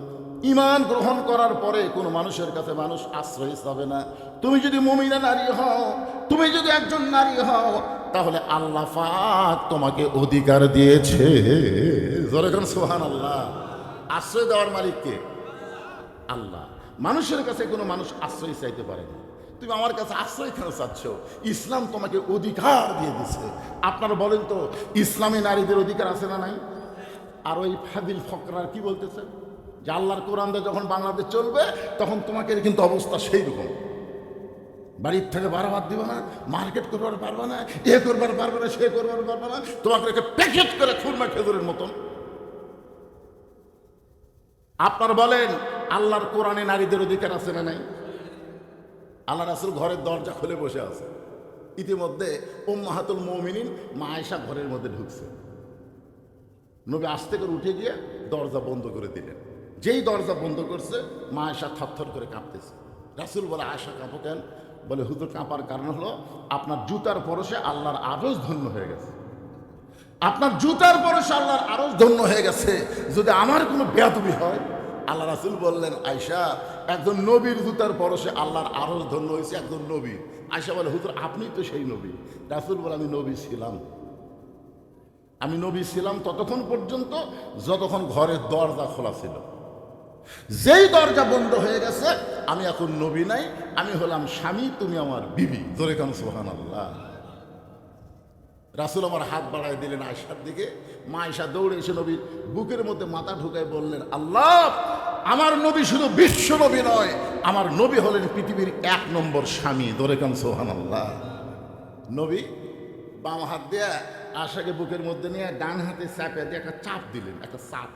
ঈমান গ্রহণ করার পরে কোনো মানুষের কাছে মানুষ আশ্রয় চাবে না। তুমি যদি মুমিনা নারী হও, তুমি যদি একজন নারী হও তাহলে আল্লাহ পাক তোমাকে অধিকার দিয়েছে। জোরে কোন সুবহানাল্লাহ। আশ্রয় দেওয়ার মালিক কে? আল্লাহ। মানুষের কাছে কোনো মানুষ আশ্রয় চাইতে পারে না। তুমি আমার কাছে আশ্রয় কেন চাচ্ছ? ইসলাম তোমাকে অধিকার দিয়ে দিছে। আপনারা বলেন তো, ইসলামী নারীদের অধিকার আছে না নাই? আর ওই ফাদিল ফকরার কি বলতেছে যে আল্লাহর কোরআন দিয়ে যখন বাংলাদেশ চলবে তখন তোমাকে কিন্তু অবস্থা সেই রকম, বাড়ির থেকে বারবার দিবে না, মার্কেট করবার পারবে না, এ করবার পারবে না, সে করবার পারবে না, তোমাকে প্যাকেট করে খুরমা খেজুরের মতন। আপনার বলেন আল্লাহর কোরআনে নারীদের অধিকার আছে না নাই? আল্লাহ রাসূল ঘরের দরজা খুলে বসে আছে। ইতিমধ্যে উম্মাহাতুল মুমিনিন মা আয়েশা ঘরের মধ্যে ঢুকছে। নবী আস্তে করে উঠে গিয়ে দরজা বন্ধ করে দিলেন। যেই দরজা বন্ধ করছে মা আয়েশা থরথর করে কাঁপতেছে। রাসূল বলে, আয়েশা কাঁপো কেন? বলে, হুজুর কাঁপার কারণ হলো আপনার জুতার পরশে আল্লাহর আরশ ধন্য হয়ে গেছে। আপনার জুতার পরশে আল্লাহর আরশ ধন্য হয়ে গেছে। যদি আমার কোনো বেয়াদবি হয়, আল্লাহ রাসূল বললেন, আয়েশা একজন নবীর জুতার পরশে আল্লাহর আরশ ধন্য হয়েছে একজন নবী। আয়েশা বলে, হুজুর আপনি তো সেই নবী। রাসূল বলে, আমি নবী ছিলাম। আমি নবী ছিলাম ততক্ষণ পর্যন্ত যতক্ষণ ঘরের দরজা খোলা ছিল। যেই দরজা বন্ধ হয়ে গেছে, আমি এখন নবী নাই, আমি হলাম স্বামী, তুমি আমার বিবি। জোরে কান সুবহানাল্লাহ। রাসূল আমার হাত বাড়ায় দিলেন আয়েশার দিকে। মা আয়েশা দৌড়ে এসে নবীর বুকের মধ্যে মাথা ঢুকায় বললেন, আল্লাহ, আমার নবী শুধু বিশ্ব নবী নয়, আমার নবী হলেন পৃথিবীর 1 নম্বর স্বামী। জোরে কান সুবহানাল্লাহ। নবী বাম হাত দিয়ে আয়েশাকে বুকের মধ্যে নিয়ে ডান হাতে চাপে দিয়ে একটা চাপ দিলেন, একটা চাপ।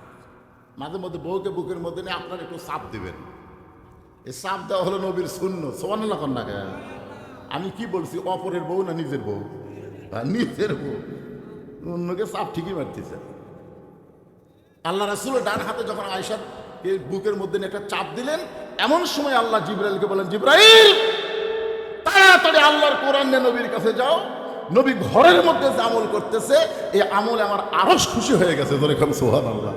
মাঝে মধ্যে বউকে বুকের মধ্যে নিয়ে আপনার একটু চাপ দিবেন। এই চাপ দেওয়া হলো নবীর সুন্নাত। সুবহানাল্লাহ কন্যা। আমি কি বলছি, অপরের বউ না নিজের বউ? নিজের বউ। অন্যকে চাপ ঠিকই মারতেছে। আল্লাহ রাসূলের ডান হাতে যখন আয়েশার বুকের মধ্যে নিয়ে একটা চাপ দিলেন, এমন সময় আল্লাহ জিবরাইলকে বলেন, জিবরাইল, তাড়াতাড়ি আল্লাহর কোরআন নিয়ে নবীর কাছে যাও। নবী ঘরের মধ্যে যে আমল করতেছে, এই আমলে আমার আরশ খুশি হয়ে গেছে। ধরে খান সুবহানাল্লাহ।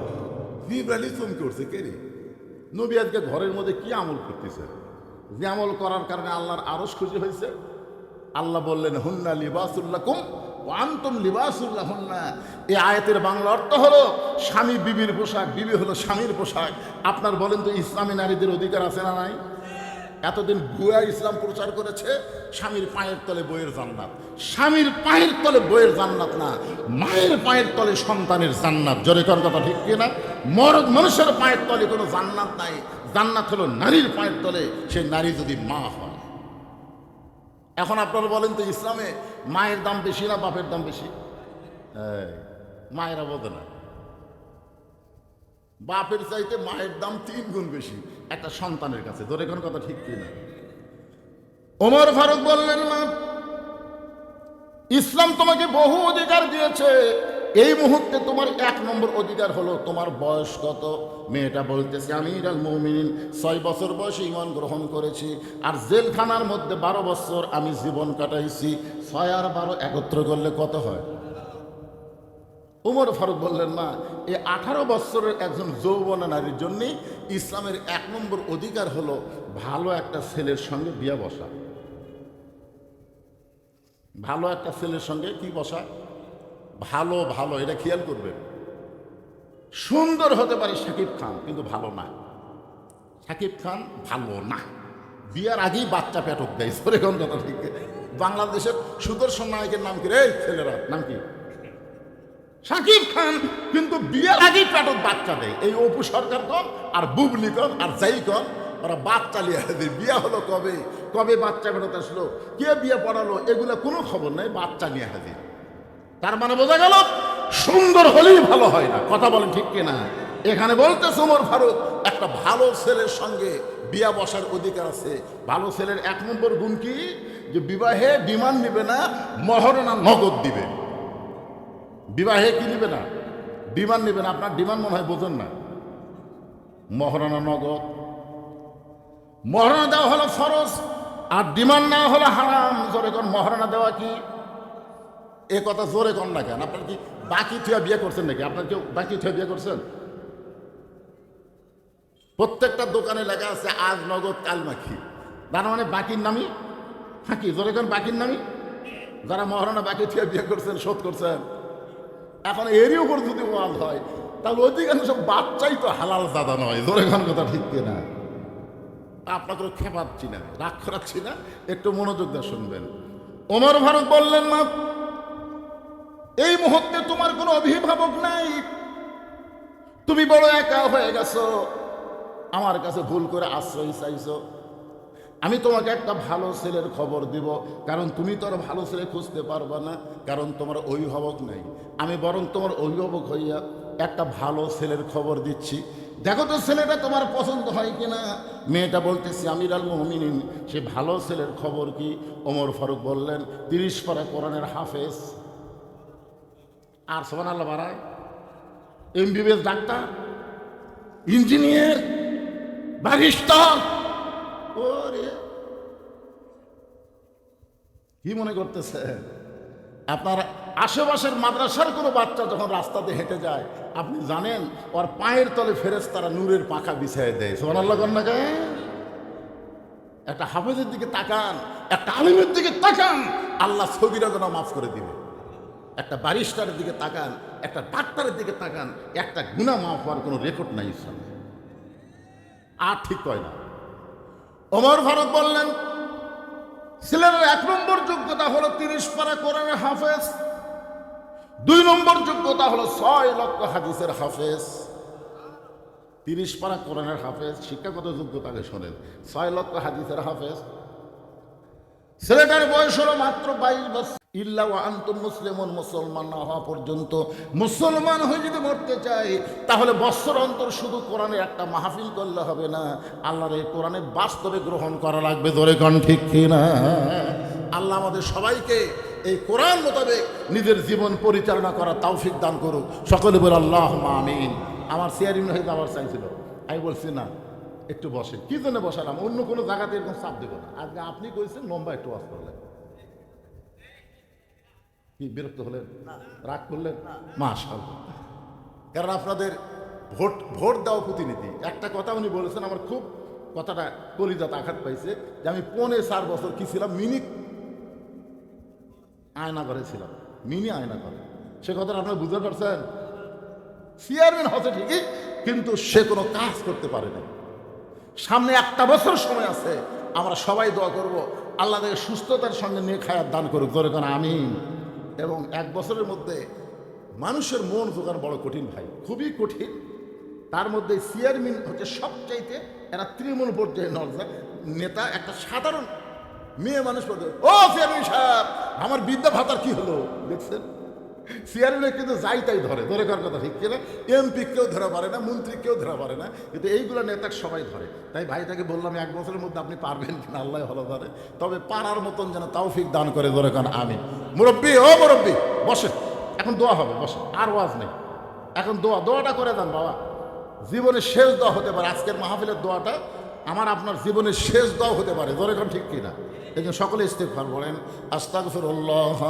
জিবরাইল চমকে উঠছে, কে রে? নবী আজকে ঘরের মধ্যে কি আমল করতেছে, যে আমল করার কারণে আল্লাহর আরশ খুশি হয়েছে? আল্লাহ বললেন, হুন্না লিবাসুল লাকুম ওয়া আনতুম লিবাসুল লাহুন্না। এই আয়াতের বাংলা অর্থ হলো স্বামী বিবির পোশাক, বিবি হলো স্বামীর পোশাক। আপনার বলেন তো, ইসলামী নারীদের অধিকার আছে না নাই? এতদিন ভুয়া ইসলাম প্রচার করেছে, স্বামীর পায়ের তলে বইয়ের জান্নাত। স্বামীর পায়ের তলে বইয়ের জান্নাত না, মায়ের পায়ের তলে সন্তানের জান্নাত। জোরে কর কথা ঠিক কিনা? মরদ মানুষের পায়ের তলে কোনো জান্নাত নাই। জান্নাত হলো নারীর পায়ের তলে, সেই নারী যদি মা হয়। এখন আপনারা বলেন তো, ইসলামে মায়ের দাম বেশি না বাপের দাম বেশি? মায়েরা বোঝে না, বাপের চাইতে মায়ের দাম 3 গুণ বেশি একটা সন্তানের কাছে। ধরে কোন কথা ঠিক কিনা? ওমর ফারুক বললেন, মা, ইসলাম তোমাকে বহু অধিকার দিয়েছে, এই মুহূর্তে তোমার 1 নম্বর অধিকার হলো তোমার বয়স কত? মেয়েটা বলতেছে, আমিরুল মুমিনিন 6 বছর বয়সে ঈমান গ্রহণ করেছি, আর জেলখানার মধ্যে 12 বছর আমি জীবন কাটাইছি। 6 আর 12 একত্র করলে কত হয়? ওমর ফারুক বললেন, মা, এই 18 বছরের একজন যৌবনা নারীর জন্য ইসলামের 1 নম্বর অধিকার হলো ভালো একটা ছেলের সঙ্গে বিয়ে বসা। ভালো একটা ছেলের সঙ্গে কি বসা? ভালো ভালো, এটা খেয়াল করবেন। সুন্দর হতে পারে শাকিব খান, কিন্তু ভালো না। শাকিব খান ভালো না, বিয়ার আগেই বাচ্চা পেটক দেয়। সরে কোন কথা ঠিক? বাংলাদেশের সুদর্শন নায়কের নাম কি রে ছেলেরা? নাম কি? শাকিব খান, কিন্তু বিয়ের আগেই পেটক বাচ্চা দেয়। এই অপু সরকার কন আর বুবলি কন আর যাই কন, ওরা বাচ্চা লিয়ে দেয়। বিয়ে হলো কবে, কবে বাচ্চা বেরোতে আসলো, কে বিয়ে পড়ালো, এগুলো কোনো খবর নেই, বাচ্চা নিয়ে হাজির। তার মানে বোঝা গেল, সুন্দর হলেই ভালো হয় না। কথা বলেন ঠিক কিনা? এখানে বলতেছে ওমর ফারুক, একটা ভালো ছেলের সঙ্গে বিয়া বসার অধিকার আছে। ভালো ছেলের 1 নম্বর গুণ কি? যে বিবাহে ডিমান্ড নিবে না, মহারণা নগদ দিবে। বিবাহে কি নিবে না? ডিমান্ড নিবে না। আপনার ডিমান্ড মনে হয় বোঝেন না। মহারণা নগদ। মহারণা দেওয়া হলো ফরজ, আর ডিমান্ড নেওয়া হলো হারাম। জোরে কোন মহারণা দেওয়া কি? এ কথা জোরে কন না কেন? আপনার কি বাকি থুয়া বিয়ে করছেন নাকি? আপনার কেউ বাকি থুয়া বিয়ে করছেন? প্রত্যেকটা দোকানে লেখা আছে আজ নগদ কাল মাখি। তার মানে বাকির নামই ফাঁকি। জোরে কোন বাকির নামই? যারা মহারণা বাকি থুয়া বিয়ে করছেন, শোধ করছেন, এখন এরই উপর যদি ওয়াজ হয়, তাহলে অধিকাংশ সব বাচ্চাই তো হালাল দাদা নয়। জোরে কোন কথা ঠিক কিনা? আপনাকে খেপাচ্ছি না, রাগ করাচ্ছি না, একটু মনোযোগ দিয়ে শুনবেন। ওমর ফারুক বললেন, মা, এই মুহূর্তে তোমার কোনো অভিভাবক নাই, তুমি বড় একা হয়ে গেছো, আমার কাছে ভুল করে আশ্রয় চাইছো। আমি তোমাকে একটা ভালো ছেলের খবর দিব, কারণ তুমি তো আর ভালো ছেলে খুঁজতে পারবা না, কারণ তোমার অভিভাবক নাই। আমি বরং তোমার অভিভাবক হইয়া একটা ভালো ছেলের খবর দিচ্ছি, দেখো তো ছেলেটা তোমার পছন্দ হয় কিনা। মেয়েটা বলতেছি, আমিরুল মুমিনিন, সে ভালো ছেলের খবর কি? ওমর ফারুক বললেন, 30 পারা কোরআনের হাফেজ, আর সুবহানাল্লাহ বাড়ায়, MBBS ডাক্তার, ইঞ্জিনিয়ার, ব্যারিস্টার। ওরে কি মনে করতেছে? আপনার আশেপাশের মাদ্রাসার কোনো বাচ্চা যখন রাস্তাতে হেঁটে যায়, আপনি জানেন ওর পায়ের তলে ফেরেশতারা নূরের পাখা বিছায় দেয়। সুবহানাল্লাহ কন না কেন? একটা হাফেজের দিকে তাকান, একটা আলিমের দিকে তাকান, আল্লাহ সগীরা গুনাহ মাফ করে দিবে। একটা ব্যারিস্টারের দিকে তাকান, একটা ডাক্তারের দিকে তাকান, একটা গুনাহ মাফ হওয়ার কোনো রেকর্ড নাই ইসলামে। আর ঠিক কয় না। ওমর ফারুক বললেন, ছেলের 1 নম্বর যোগ্যতা হলো 30 পারা কোরআনের হাফেজ, 2 নম্বর যোগ্যতা হলো 6 লক্ষ হাদিসের হাফেজ। 30 পারা কোরআনের হাফেজ, শিক্ষাগত যোগ্যতাকে শোনেন, 6 লক্ষ হাদিসের হাফেজ। ছেলেটার বয়স হলো মাত্র 22 বছর। ইল্লা ওয়া আনতুম মুসলিমুন, মুসলমান না হওয়া পর্যন্ত, মুসলমান হয়ে যদি মরতে চাই তাহলে বছর অন্তর শুধু কোরআনের একটা মাহফিল করলে হবে না, আল্লাহর এই কোরআনে বাস্তবে গ্রহণ করা লাগবে। ধরে কোন ঠিক কিনা? আল্লাহ আমাদের সবাইকে এই কোরআন মোতাবেক নিজের জীবন পরিচালনা করার তৌফিক দান করুক। সকলে বলে আল্লাহুম্মা আমিন। আমার চেয়ারম্যান হয়ে যাওয়ার চাইছিল, আমি বলছি না, একটু বসে। কি জন্য বসালাম? অন্য কোনো জায়গাতে এরকম চাপ দেবো না। আজকে আপনি কইছেন লম্বা একটু ওয়াজ করলেন, কি বিরক্ত হলেন? রাগ করলেন? মাশাআল্লাহ। কারণ আপনাদের ভোট দেওয়া প্রতিনিধি। একটা কথা উনি বলেছেন, আমার খুব কথাটা কলিজাতে আঘাত পাইছে, যে আমি 4.5 বছর কি ছিলাম, মিনি আয়নাঘরে ছিলাম, মিনি আয়নাঘরে। সে কথাটা আপনারা বুঝতে পারছেন? চেয়ারম্যান হচ্ছে ঠিকই, কিন্তু সে কোনো কাজ করতে পারে না। সামনে 1 বছর সময় আছে, আমরা সবাই দোয়া করব আল্লাহ তাকে সুস্থতার সঙ্গে নিয়ে খায়াত দান করুক। ধরে কোন আমিন। এবং 1 বছরের মধ্যে মানুষের মন জোগান বড় কঠিন ভাই, খুবই কঠিন। তার মধ্যে চেয়ারম্যান হচ্ছে সবচাইতে, এরা তৃণমূল পর্যায়ে নেতা, একটা সাধারণ মেয়ে মানুষ বলতে, ও চেয়ারম্যান সাহেব, আমার বিদ্যা ভাতার কি হলো দেখছেন? চেয়ারম্যান কিন্তু যাই তাই ধরে করার কথা ঠিক কিনা? এমপি কেউ ধরা পারে না, মন্ত্রী কেউ ধরা পারে না, কিন্তু এইগুলো নেতা সবাই ধরে। তাই ভাইটাকে বললাম 1 বছরের মধ্যে আপনি পারবেন কিনা, আল্লাহ ভালো ধরে, তবে পারার মতন যেন তৌফিক দান করে। ধরে কারণ আমি মুরব্বী, ও মুরব্বী বসে, এখন দোয়া হবে, বসে, আর ওয়াজ নেই, এখন দোয়াটা করে দেন বাবা। জীবনের শেষ দোয়া হতে পারে আজকের মাহফিলের দোয়াটা, আমার আপনার জীবনের শেষ দোয়া হতে পারে। ধরে কারণ ঠিক কিনা? এই জন্য সকলে ইস্তিগফার বলেন, আস্তাগফিরুল্লাহ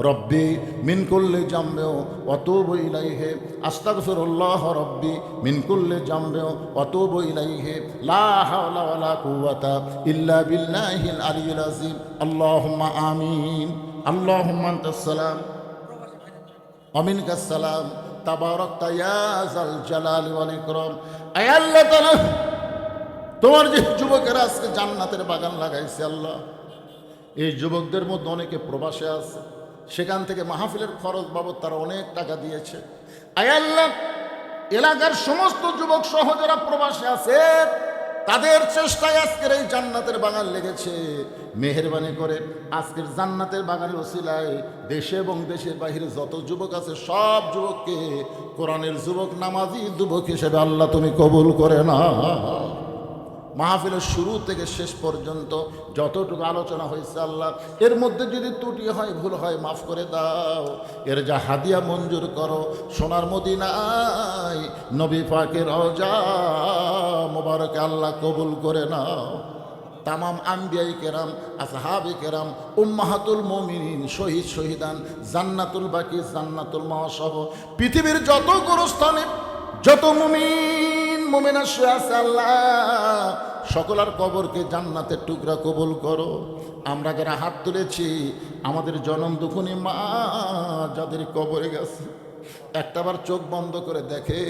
রব্বি মিন কুল্লি জামবে ওয়া তুবু ইলাইহি, আস্তাগফিরুল্লাহ রব্বি মিন কুল্লি জামবে ওয়া তুবু ইলাইহি, লা হাওলা ওয়ালা কুওয়াতা ইল্লা বিল্লাহিল আলিয়্যিল আযীম। আল্লাহুম্মা আমিন। আল্লাহুম্মা আনতাস সালাম ওয়া মিনকাস সালাম, তাবারাকতা ইয়া যাল জালালি ওয়াল ইকরাম। আয় আল্লাহ তাআলা, তোমার যে যুবকেরা আজকে জান্নাতের বাগান লাগাইছে আল্লাহ, এই যুবকদের মধ্যে অনেকে প্রবাসে আছে, সেখান থেকে মাহফিলের খরচ বাবদ তারা অনেক টাকা দিয়েছে। আয় আল্লাহ, এলাকার সমস্ত যুবক সহ যারা প্রবাসে আছে, তাদের চেষ্টায় আজকের এই জান্নাতের বাগান লেগেছে। মেহেরবানি করে আজকের জান্নাতের বাগানের ওসিলায় দেশে এবং দেশের বাহিরে যত যুবক আছে, সব যুবককে কোরআনের যুবক, নামাজি যুবক হিসেবে আল্লাহ তুমি কবুল করে না। মাহফিলের শুরু থেকে শেষ পর্যন্ত যতটুকু আলোচনা হয়েছে আল্লাহ, এর মধ্যে যদি ত্রুটি হয়, ভুল হয়, মাফ করে দাও। এর যা হাদিয়া মঞ্জুর করো, সোনার মদিনায় নবী পাকের রওজা মোবারকে আল্লাহ কবুল করে নাও। তামাম আম্বিয়াই কেরাম, আসহাবে কেরাম, উম্মাহাতুল মুমিনিন, শহীদ শহীদান, জান্নাতুল বাকি, জান্নাতুল মাওয়াসহ পৃথিবীর যত গোরস্থানে যত মুমিনা শুয়ে আছে আল্লাহ, সকলের কবরকে জান্নাতের টুকরা কবুল করো। আমরা যারা হাত তুলেছি, আমাদের জনম দুঃখিনী মা যাদের কবরে গেছে, একটাবার চোখ বন্ধ করে দেখে।